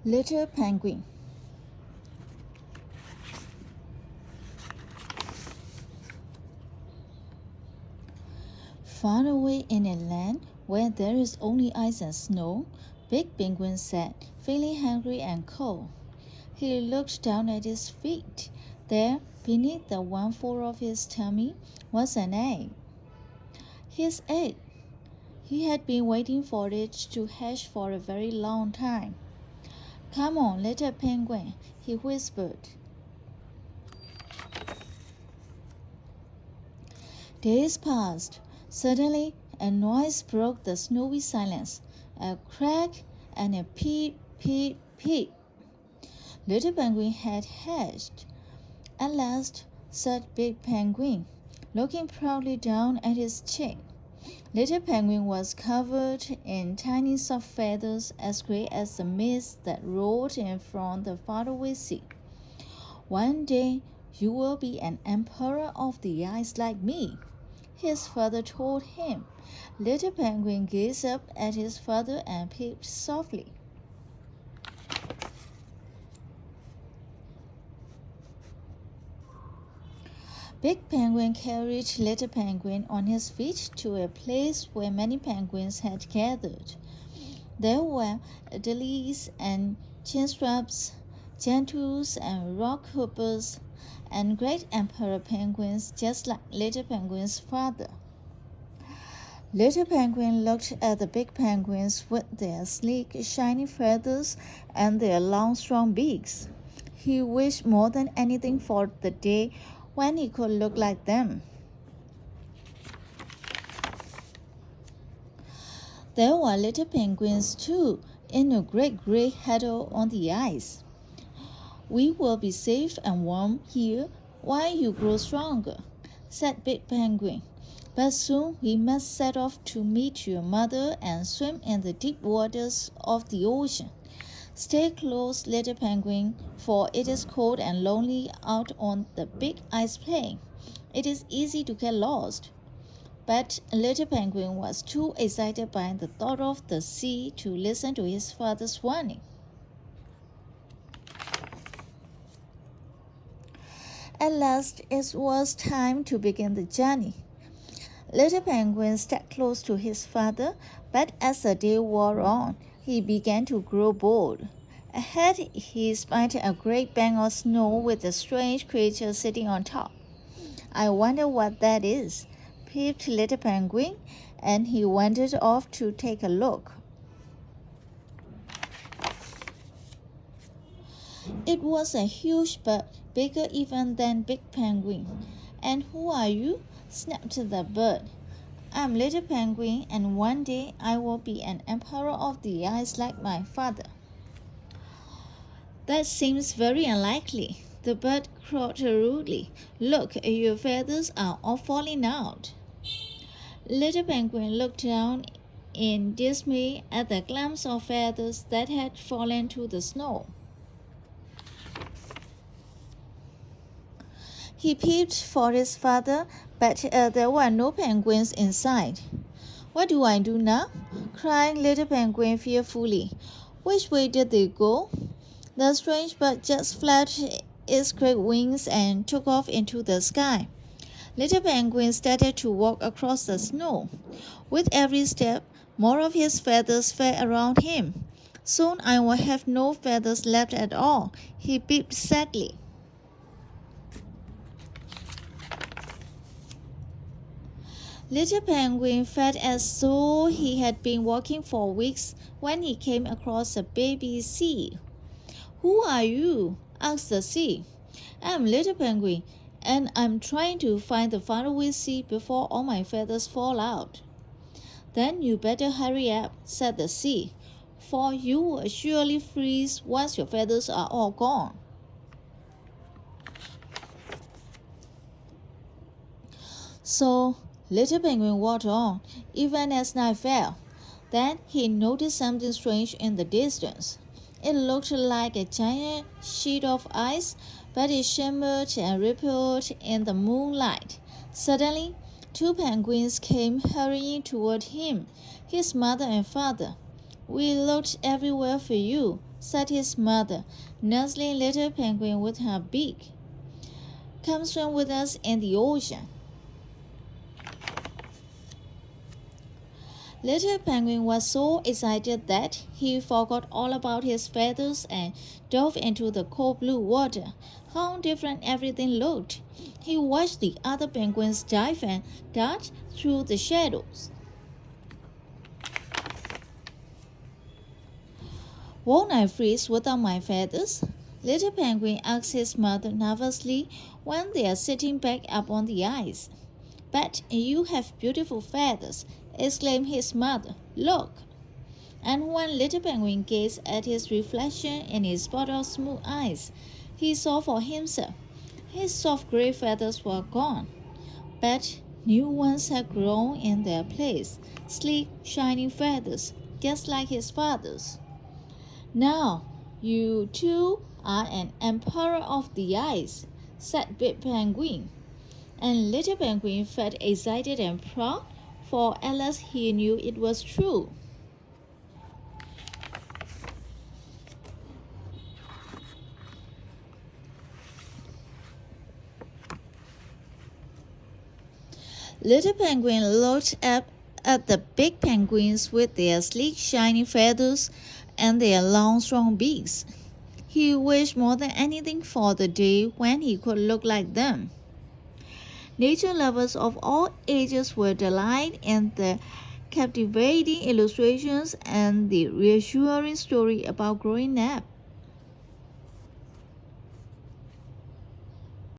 Little Penguin. Far away in a land where there is only ice and snow, Big Penguin sat, feeling hungry and cold. He looked down at his feet. There, beneath the one fold of his tummy, was an egg. His egg. He had been waiting for it to hatch for a very long time. "Come on, little penguin," he whispered. Days passed. Suddenly, a noise broke the snowy silence. A crack and a peep, peep, peep. Little Penguin had hatched. "At last," said Big Penguin, looking proudly down at his chick. Little Penguin was covered in tiny soft feathers as gray as the mist that rolled in from the faraway sea. "One day you will be an emperor of the ice like me," his father told him. Little Penguin gazed up at his father and peeped softly. Big Penguin carried Little Penguin on his feet to a place where many penguins had gathered. There were adelies and chinstraps, gentoos and rockhoppers, and great emperor penguins just like Little Penguin's father. Little Penguin looked at the big penguins with their sleek, shiny feathers and their long, strong beaks. He wished more than anything for the day when he could look like them. There were little penguins, too, in a great gray huddle on the ice. "We will be safe and warm here while you grow stronger," said Big Penguin. "But soon we must set off to meet your mother and swim in the deep waters of the ocean. Stay close, little penguin, for it is cold and lonely out on the big ice plain. It is easy to get lost." But Little Penguin was too excited by the thought of the sea to listen to his father's warning. At last it was time to begin the journey. Little Penguin stuck close to his father, but as the day wore on, he began to grow bored. Ahead he spied a great bank of snow with a strange creature sitting on top. "I wonder what that is," peeped Little Penguin, and he wandered off to take a look. It was a huge bird, bigger even than Big Penguin. "And who are you?" snapped the bird. "I'm Little Penguin, and one day I will be an emperor of the ice like my father." "That seems very unlikely," the bird crowed rudely. "Look, your feathers are all falling out." Little Penguin looked down in dismay at the clumps of feathers that had fallen to the snow. He peeped for his father, but there were no penguins in sight. "What do I do now?" cried Little Penguin fearfully. "Which way did they go?" The strange bird just flapped its great wings and took off into the sky. Little Penguin started to walk across the snow. With every step, more of his feathers fell around him. "Soon I will have no feathers left at all," he peeped sadly. Little Penguin felt as though he had been walking for weeks when he came across a baby sea. "Who are you?" asked the sea. "I'm Little Penguin, and I'm trying to find the faraway sea before all my feathers fall out." "Then you better hurry up," said the sea, "for you will surely freeze once your feathers are all gone." So Little Penguin walked on, even as night fell. Then he noticed something strange in the distance. It looked like a giant sheet of ice, but it shimmered and rippled in the moonlight. Suddenly, two penguins came hurrying toward him, his mother and father. "We looked everywhere for you," said his mother, nuzzling little penguin with her beak. "Come swim with us in the ocean." Little Penguin was so excited that he forgot all about his feathers and dove into the cold blue water. How different everything looked! He watched the other penguins dive and dart through the shadows. "Won't I freeze without my feathers?" Little Penguin asked his mother nervously when they are sitting back up on the ice. "But you have beautiful feathers," exclaimed his mother. "Look!" And when Little Penguin gazed at his reflection in his pot of smooth ice, he saw for himself. His soft gray feathers were gone, but new ones had grown in their place, sleek, shining feathers, just like his father's. "Now, you too are an emperor of the ice," said Big Penguin. And Little Penguin felt excited and proud, for at last he knew it was true. Little Penguin looked up at the big penguins with their sleek, shiny feathers and their long, strong beaks. He wished more than anything for the day when he could look like them. Nature lovers of all ages will delight in the captivating illustrations and the reassuring story about growing up.